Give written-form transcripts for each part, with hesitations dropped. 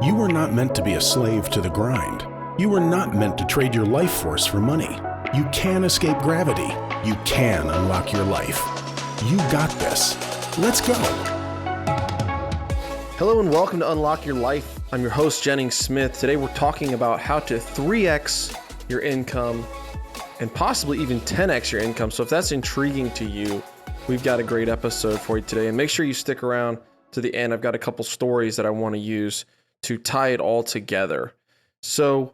You were not meant to be a slave to the grind. You were not meant to trade your life force for money. You can escape gravity. You can unlock your life. You got this. Let's go. Hello and welcome to Unlock Your Life. I'm your host, Jennings Smith. Today we're talking about how to 3x your income and possibly even 10x your income. So if that's intriguing to you, we've got a great episode for you today. And make sure you stick around to the end. I've got a couple stories that I want to use to tie it all together. So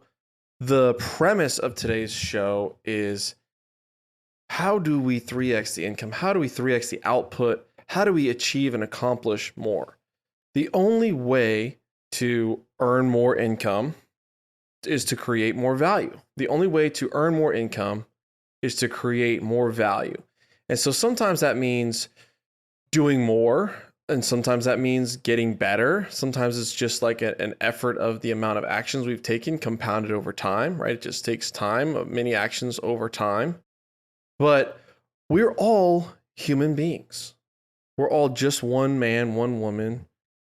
the premise of today's show is, how do we 3x the income? How do we 3x the output? How do we achieve and accomplish more? The only way to earn more income is to create more value. The only way to earn more income is to create more value. And so sometimes that means doing more, and sometimes that means getting better. Sometimes it's just like an effort of the amount of actions we've taken compounded over time, right? It just takes time of many actions over time. But we're all human beings. We're all just one man, one woman.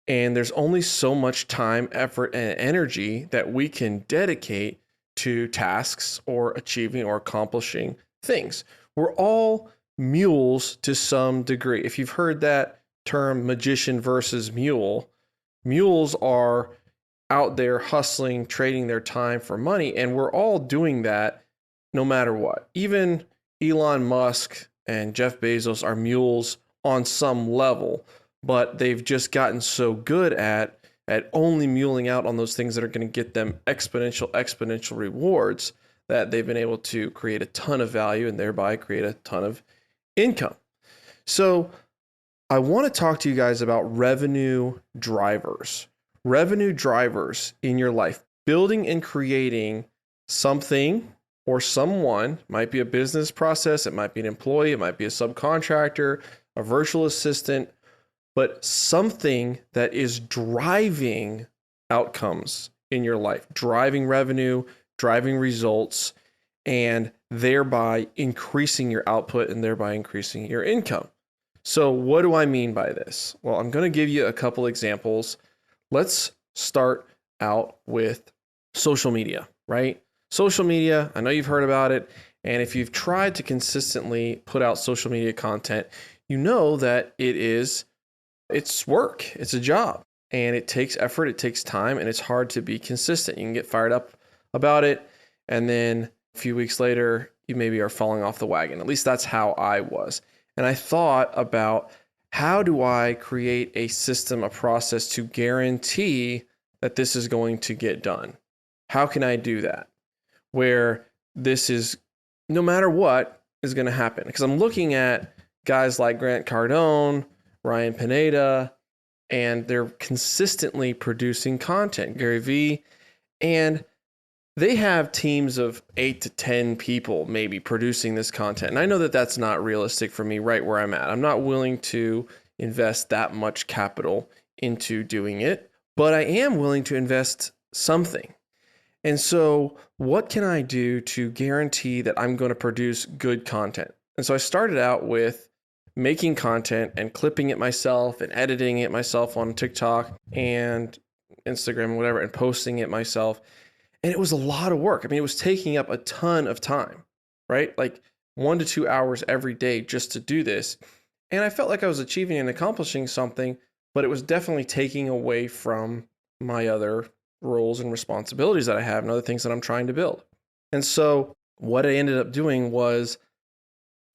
And there's only so much time, effort, and energy that we can dedicate to tasks or achieving or accomplishing things. We're all mules to some degree. If you've heard that term, magician versus mule, mules are out there hustling, trading their time for money, and we're all doing that no matter what. Even Elon Musk and Jeff Bezos are mules on some level, but they've just gotten so good at only muling out on those things that are going to get them exponential rewards that they've been able to create a ton of value and thereby create a ton of income. So I want to talk to you guys about revenue drivers in your life, building and creating something or someone. Might be a business process, it might be an employee, it might be a subcontractor, a virtual assistant, but something that is driving outcomes in your life, driving revenue, driving results, and thereby increasing your output and thereby increasing your income. So what do I mean by this? Well, I'm going to give you a couple examples. Let's start out with social media, right? Social media, I know you've heard about it. And if you've tried to consistently put out social media content, you know that it's work, it's a job, and it takes effort, it takes time, and it's hard to be consistent. You can get fired up about it, and then a few weeks later, you maybe are falling off the wagon. At least that's how I was. And I thought about, how do I create a system, a process to guarantee that this is going to get done? How can I do that where this is, no matter what, is going to happen? Because I'm looking at guys like Grant Cardone, Ryan Pineda, and they're consistently producing content, Gary Vee, and they have teams of 8 to 10 people maybe producing this content. And I know that that's not realistic for me right where I'm at. I'm not willing to invest that much capital into doing it, but I am willing to invest something. And so what can I do to guarantee that I'm going to produce good content? And so I started out with making content and clipping it myself and editing it myself on TikTok and Instagram and whatever, and posting it myself. And it was a lot of work. I mean, it was taking up a ton of time, right? Like 1 to 2 hours every day just to do this. And I felt like I was achieving and accomplishing something, but it was definitely taking away from my other roles and responsibilities that I have and other things that I'm trying to build. And so what I ended up doing was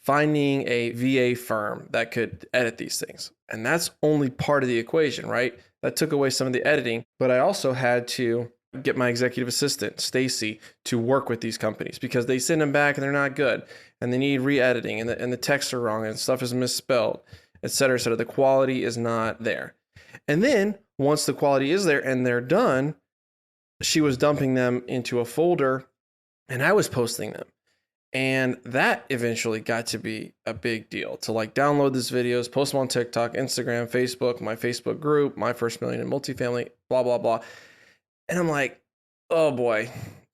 finding a VA firm that could edit these things. And that's only part of the equation, right? That took away some of the editing, but I also had to get my executive assistant, Stacy, to work with these companies because they send them back and they're not good and they need re-editing and the texts are wrong and stuff is misspelled, et cetera, et cetera. The quality is not there. And then once the quality is there and they're done, she was dumping them into a folder and I was posting them. And that eventually got to be a big deal to like download these videos, post them on TikTok, Instagram, Facebook, my Facebook group, My First Million in Multifamily, blah, blah, blah. And I'm like, oh boy,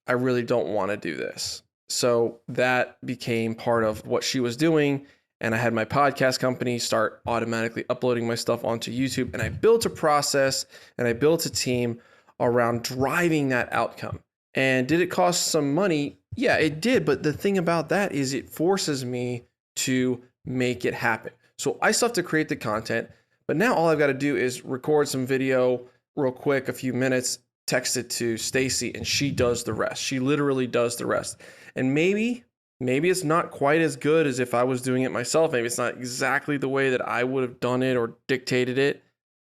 I really don't want to do this. So that became part of what she was doing. And I had my podcast company start automatically uploading my stuff onto YouTube. And I built a process and I built a team around driving that outcome. And did it cost some money? Yeah, it did. But the thing about that is it forces me to make it happen. So I still have to create the content, but now all I've got to do is record some video real quick, a few minutes, text it to Stacy, and she does the rest. She literally does the rest. And maybe it's not quite as good as if I was doing it myself. Maybe it's not exactly the way that I would have done it or dictated it.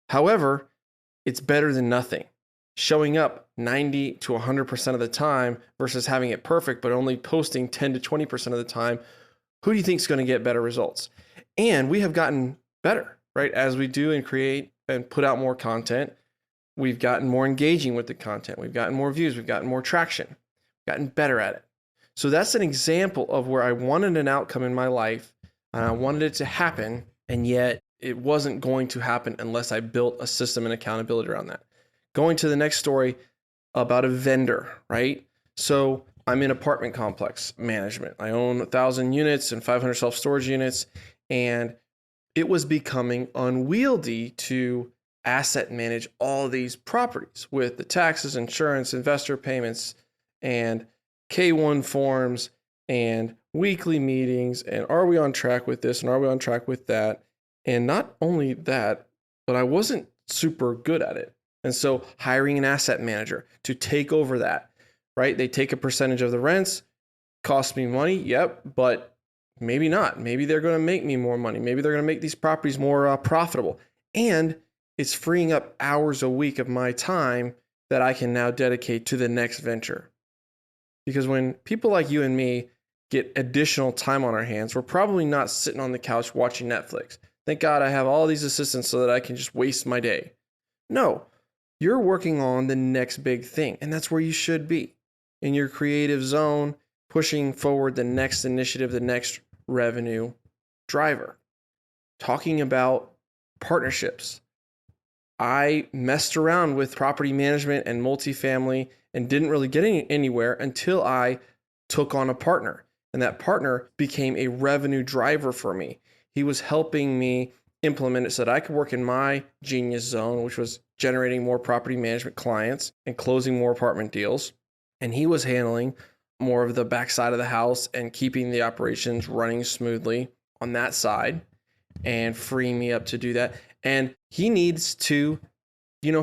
However, it's better than nothing. Showing up 90 to 100% of the time versus having it perfect, but only posting 10 to 20% of the time. Who do you think is going to get better results? And we have gotten better, right? As we do and create and put out more content, we've gotten more engaging with the content. We've gotten more views. We've gotten more traction. We've gotten better at it. So that's an example of where I wanted an outcome in my life and I wanted it to happen, and yet it wasn't going to happen unless I built a system and accountability around that. Going to the next story about a vendor, right? So I'm in apartment complex management. I own 1,000 units and 500 self-storage units, and it was becoming unwieldy to asset manage all these properties with the taxes, insurance, investor payments, and K1 forms and weekly meetings. And are we on track with this? And are we on track with that? And not only that, but I wasn't super good at it. And so hiring an asset manager to take over that, right? They take a percentage of the rents, cost me money. Yep. But maybe not. Maybe they're going to make me more money. Maybe they're going to make these properties more profitable. And it's freeing up hours a week of my time that I can now dedicate to the next venture. Because when people like you and me get additional time on our hands, we're probably not sitting on the couch watching Netflix. Thank God I have all these assistants so that I can just waste my day. No. You're working on the next big thing, and that's where you should be, in your creative zone, pushing forward the next initiative, the next revenue driver. Talking about partnerships. I messed around with property management and multifamily and didn't really get anywhere until I took on a partner, and that partner became a revenue driver for me. He was helping me implement it so that I could work in my genius zone, which was generating more property management clients and closing more apartment deals. And he was handling more of the backside of the house and keeping the operations running smoothly on that side and freeing me up to do that. And he needs to,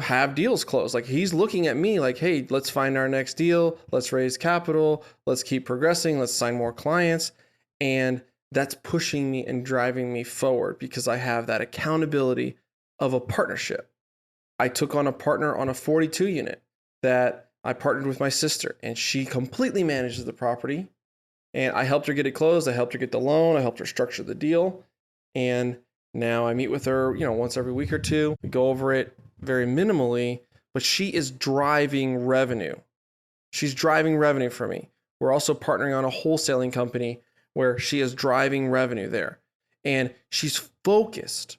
have deals closed. Like, he's looking at me like, hey, let's find our next deal. Let's raise capital. Let's keep progressing. Let's sign more clients. And that's pushing me and driving me forward because I have that accountability of a partnership. I took on a partner on a 42 unit that I partnered with my sister, and she completely manages the property. And I helped her get it closed. I helped her get the loan. I helped her structure the deal. And now I meet with her, once every week or two. We go over it very minimally, but she is driving revenue. She's driving revenue for me. We're also partnering on a wholesaling company where she is driving revenue there. And she's focused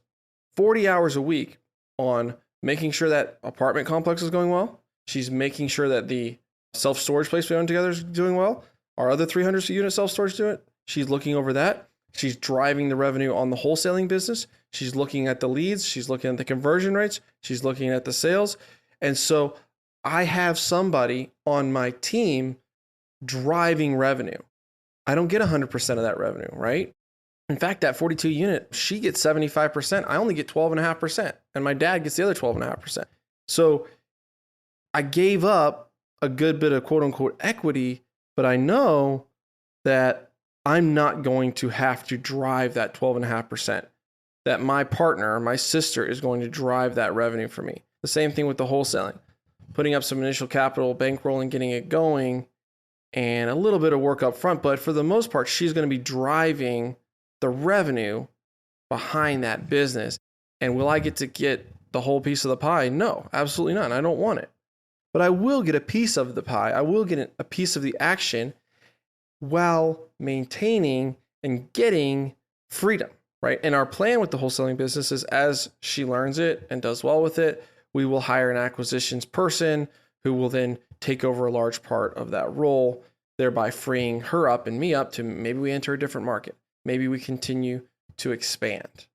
40 hours a week on making sure that apartment complex is going well. She's making sure that the self-storage place we own together is doing well. Our other 300 unit self-storage do it. She's looking over that. She's driving the revenue on the wholesaling business. She's looking at the leads. She's looking at the conversion rates. She's looking at the sales. And so I have somebody on my team driving revenue. I don't get 100% of that revenue, right? In fact, that 42 unit, she gets 75%. I only get 12.5%. And my dad gets the other 12.5%. So I gave up a good bit of quote unquote equity, but I know that I'm not going to have to drive that 12.5%. That my partner, my sister, is going to drive that revenue for me. The same thing with the wholesaling. Putting up some initial capital, bankrolling, getting it going, and a little bit of work up front. But for the most part, she's going to be driving the revenue behind that business. And will I get to get the whole piece of the pie? No, absolutely not. I don't want it. But I will get a piece of the pie. I will get a piece of the action while maintaining and getting freedom, right? And our plan with the wholesaling business is, as she learns it and does well with it, we will hire an acquisitions person who will then take over a large part of that role, thereby freeing her up and me up to maybe we enter a different market. Maybe we continue to expand.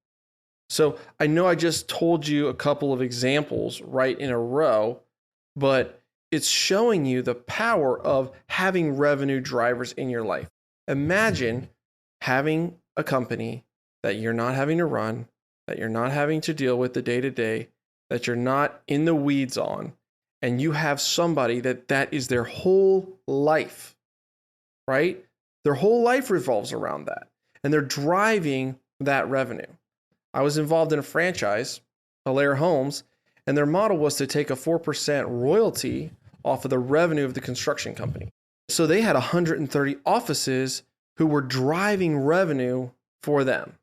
So I know I just told you a couple of examples right in a row, but it's showing you the power of having revenue drivers in your life. Imagine having a company that you're not having to run, that you're not having to deal with the day-to-day, that you're not in the weeds on, and you have somebody that is their whole life, right? Their whole life revolves around that, and they're driving that revenue. I was involved in a franchise, Alair Homes, and their model was to take a 4% royalty off of the revenue of the construction company. So they had 130 offices who were driving revenue for them.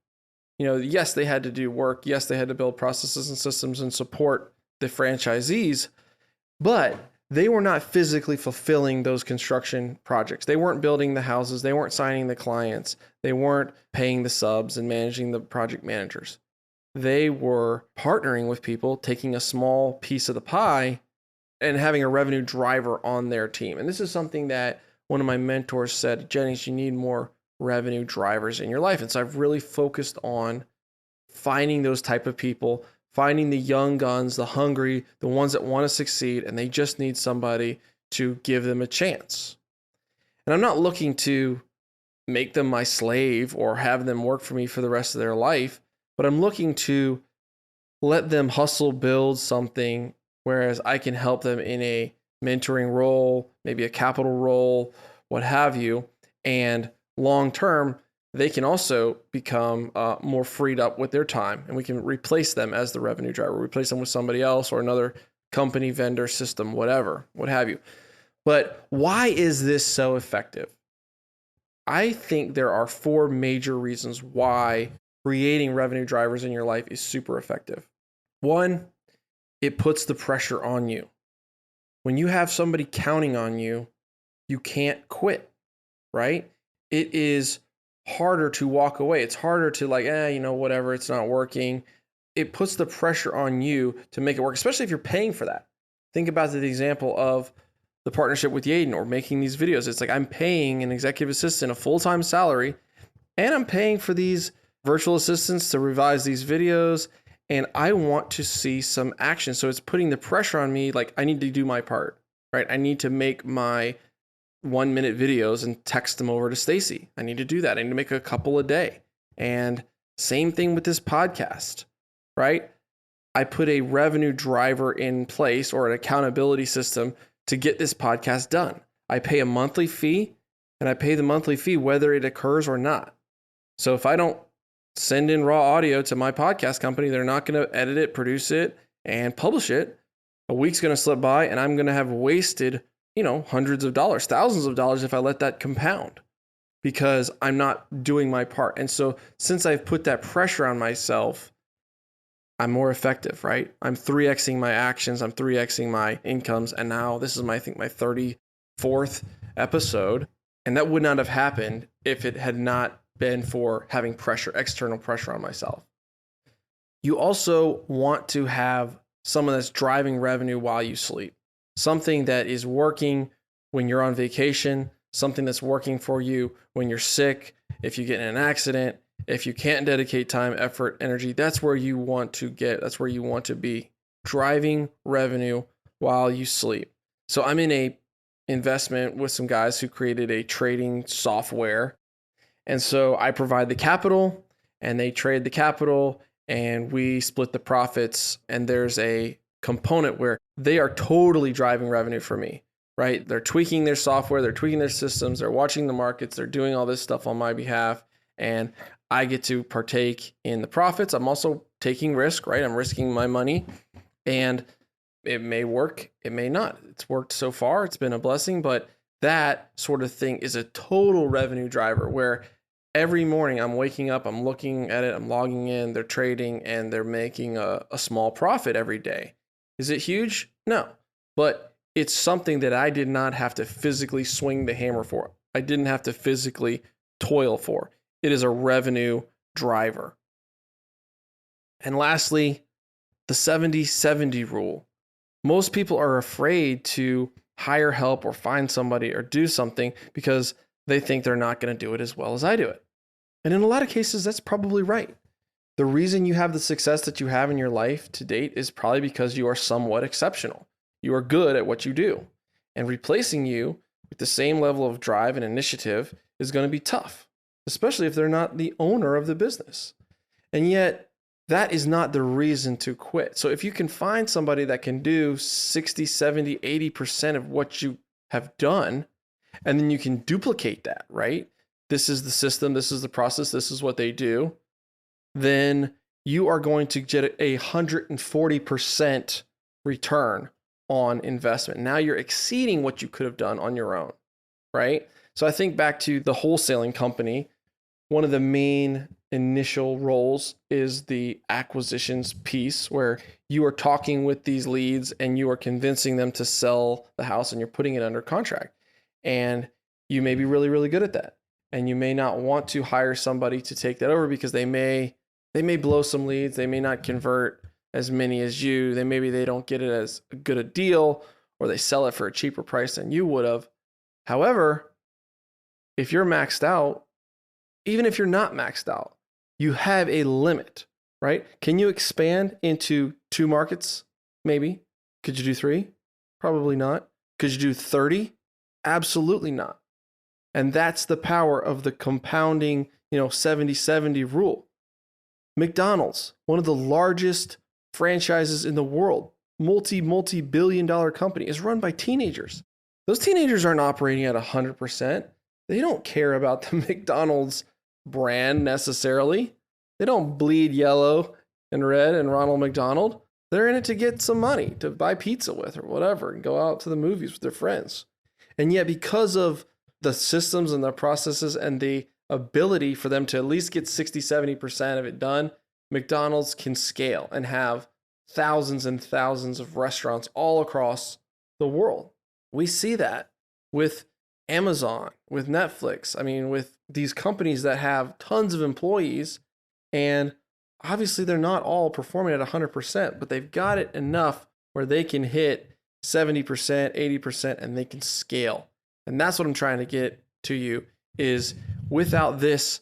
Yes, they had to do work. Yes, they had to build processes and systems and support the franchisees, but they were not physically fulfilling those construction projects. They weren't building the houses. They weren't signing the clients. They weren't paying the subs and managing the project managers. They were partnering with people, taking a small piece of the pie and having a revenue driver on their team. And this is something that one of my mentors said, Jennings, you need more revenue drivers in your life. And so I've really focused on finding those type of people, finding the young guns, the hungry, the ones that want to succeed, and they just need somebody to give them a chance. And I'm not looking to make them my slave or have them work for me for the rest of their life, but I'm looking to let them hustle, build something, whereas I can help them in a mentoring role, maybe a capital role, what have you. And long term, they can also become more freed up with their time, and we can replace them as the revenue driver, replace them with somebody else or another company, vendor, system, whatever, what have you. But why is this so effective? I think there are 4 major reasons why creating revenue drivers in your life is super effective. 1, it puts the pressure on you. When you have somebody counting on you, you can't quit, right? It is harder to walk away. It's harder to whatever, it's not working. It puts the pressure on you to make it work, especially if you're paying for that. Think about the example of the partnership with Yaden or making these videos. It's like I'm paying an executive assistant a full-time salary, and I'm paying for these virtual assistants to revise these videos, and I want to see some action. So it's putting the pressure on me, like I need to do my part, right? I need to make my 1-minute videos and text them over to Stacy. I need to do that. I need to make a couple a day. And same thing with this podcast, right? I put a revenue driver in place or an accountability system to get this podcast done. I pay a monthly fee, and I pay the monthly fee whether it occurs or not. So if I don't send in raw audio to my podcast company, they're not going to edit it, produce it, and publish it. A week's going to slip by, and I'm going to have wasted hundreds of dollars, thousands of dollars if I let that compound because I'm not doing my part. And so since I've put that pressure on myself, I'm more effective, right? I'm 3Xing my actions. I'm 3Xing my incomes. And now this is my 34th episode. And that would not have happened if it had not been for having pressure, external pressure on myself. You also want to have someone that's driving revenue while you sleep. Something that is working when you're on vacation, something that's working for you when you're sick, if you get in an accident, if you can't dedicate time, effort, energy, that's where you want to get, that's where you want to be, driving revenue while you sleep. So I'm in a investment with some guys who created a trading software. And so I provide the capital and they trade the capital and we split the profits. And there's a component where they are totally driving revenue for me, right? They're tweaking their software, they're tweaking their systems, they're watching the markets, they're doing all this stuff on my behalf. And I get to partake in the profits. I'm also taking risk, right? I'm risking my money and it may work, it may not. It's worked so far. It's been a blessing, but that sort of thing is a total revenue driver where every morning I'm waking up, I'm looking at it, I'm logging in, they're trading, and they're making a small profit every day. Is it huge? No, but it's something that I did not have to physically swing the hammer for. I didn't have to physically toil for. It is a revenue driver. And lastly, the 70-70 rule. Most people are afraid to hire help or find somebody or do something because they think they're not going to do it as well as I do it. And in a lot of cases, that's probably right. The reason you have the success that you have in your life to date is probably because you are somewhat exceptional. you are good at what you do. And replacing you with the same level of drive and initiative is going to be tough, especially if they're not the owner of the business. And yet, that is not the reason to quit. So if you can find somebody that can do 60, 70, 80% of what you have done, and then you can duplicate that, right? This is the system, this is the process, this is what they do, then you are going to get a 140% return on investment. Now you're exceeding what you could have done on your own, right? So I think back to the wholesaling company, one of the main initial roles is the acquisitions piece, where you are talking with these leads and you are convincing them to sell the house and you're putting it under contract. And you may be really, really good at that. And you may not want to hire somebody to take that over because they may blow some leads. They may not convert as many as you. Maybe they don't get it as good a deal, or they sell it for a cheaper price than you would have. However, if you're maxed out, even if you're not maxed out, you have a limit, right? Can you expand into 2 markets? Maybe. Could you do 3? Probably not. Could you do 30? Absolutely not. And that's the power of the compounding, 70-70 rule. McDonald's, one of the largest franchises in the world, multi-billion dollar company, is run by teenagers. Those teenagers aren't operating at 100%. They don't care about the McDonald's brand necessarily. They don't bleed yellow and red and Ronald McDonald. They're in it to get some money to buy pizza with or whatever and go out to the movies with their friends. And yet, because of the systems and the processes and the ability for them to at least get 60-70% of it done, McDonald's can scale and have thousands and thousands of restaurants all across the world. We see that with Amazon, with Netflix, with these companies that have tons of employees, and obviously they're not all performing at 100%, but they've got it enough where they can hit 70%, 80%, and they can scale. And that's what I'm trying to get to you is, without this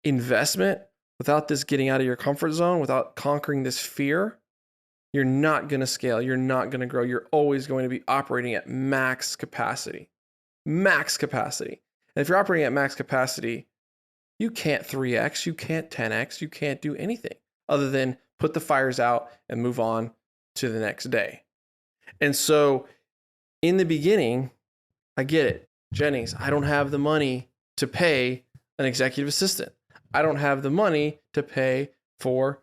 investment, without this getting out of your comfort zone, without conquering this fear, you're not going to scale. You're not going to grow. You're always going to be operating at max capacity. Max capacity. And if you're operating at max capacity, you can't 3x, you can't 10x, you can't do anything other than put the fires out and move on to the next day. And so in the beginning, I get it. Jennings, I don't have the money to pay an executive assistant. I don't have the money to pay for,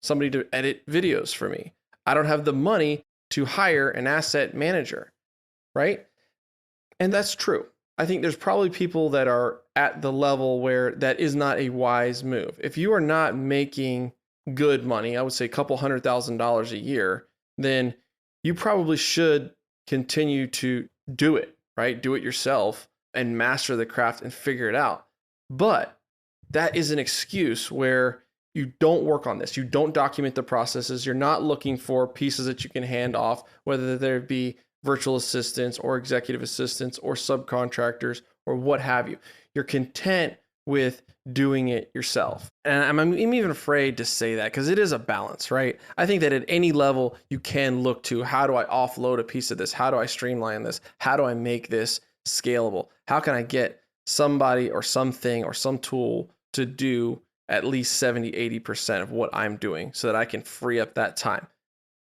somebody to edit videos for me. I don't have the money to hire an asset manager, right? And that's true. I think there's probably people that are at the level where that is not a wise move. If you are not making good money, I would say a couple $100,000 a year, then you probably should continue to do it, right? Do it yourself and master the craft and figure it out. But that is an excuse where you don't work on this. You don't document the processes. You're not looking for pieces that you can hand off, whether there be virtual assistants or executive assistants or subcontractors or what have you. You're content with doing it yourself. And I'm even afraid to say that because it is a balance, right? I think that at any level you can look to, how do I offload a piece of this? How do I streamline this? How do I make this scalable? How can I get somebody or something or some tool to do at least 70-80% of what I'm doing so that I can free up that time?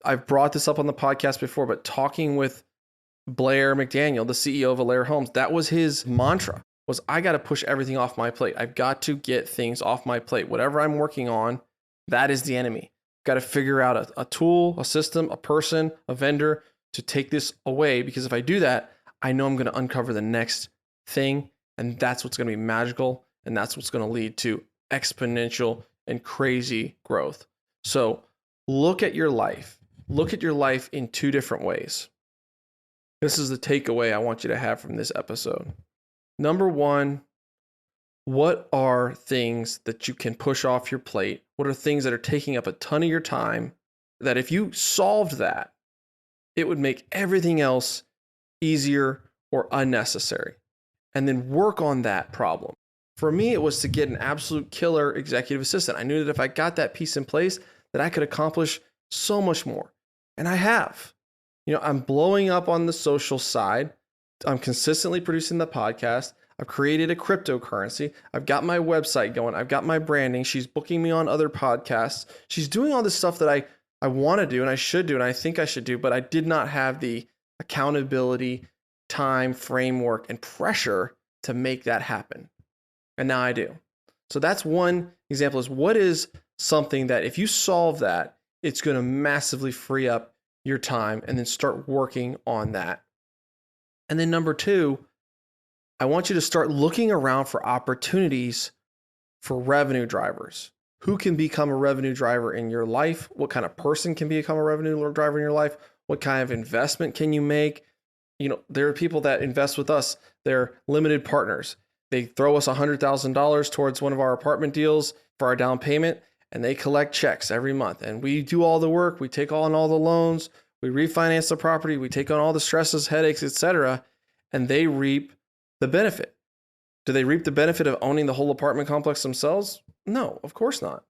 I've brought this up on the podcast before, but talking with Blair McDaniel, the CEO of Alair Homes, that was his mantra, was I got to push everything off my plate. I've got to get things off my plate. Whatever I'm working on, that is the enemy. Got to figure out a tool, a system, a person, a vendor to take this away, because if I do that, I know I'm going to uncover the next thing, and that's what's going to be magical, and that's what's going to lead to exponential and crazy growth. So look at your life. Look at your life in 2 different ways. This is the takeaway I want you to have from this episode. Number 1, what are things that you can push off your plate? What are things that are taking up a ton of your time that if you solved that, it would make everything else easier or unnecessary? And then work on that problem. For me, it was to get an absolute killer executive assistant. I knew that if I got that piece in place, that I could accomplish so much more. And I have. I'm blowing up on the social side. I'm consistently producing the podcast. I've created a cryptocurrency. I've got my website going. I've got my branding. She's booking me on other podcasts. She's doing all this stuff that I want to do and I should do and I think I should do, but I did not have the accountability, time, framework, and pressure to make that happen. And now I do. So that's one example, is what is something that if you solve that, it's going to massively free up your time, and then start working on that. And then number two, I want you to start looking around for opportunities for revenue drivers. Who can become a revenue driver in your life? What kind of person can become a revenue driver in your life? What kind of investment can you make? There are people that invest with us. They're limited partners. They throw us $100,000 towards one of our apartment deals for our down payment, and they collect checks every month. And we do all the work. We take on all the loans. We refinance the property. We take on all the stresses, headaches, etc. And they reap the benefit. Do they reap the benefit of owning the whole apartment complex themselves? No, of course not.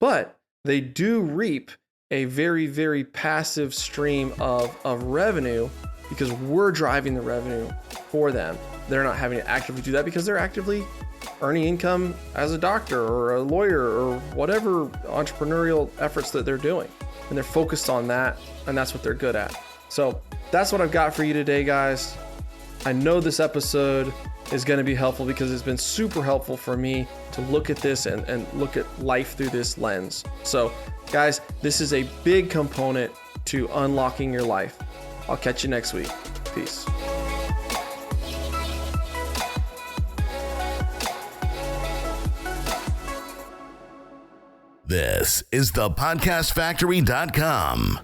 But they do reap a very, very passive stream of revenue, because we're driving the revenue for them. They're not having to actively do that because they're actively earning income as a doctor or a lawyer or whatever entrepreneurial efforts that they're doing. And they're focused on that, and that's what they're good at. So that's what I've got for you today, guys. I know this episode is going to be helpful because it's been super helpful for me to look at this and look at life through this lens. So guys, this is a big component to unlocking your life. I'll catch you next week. Peace. This is thepodcastfactory.com.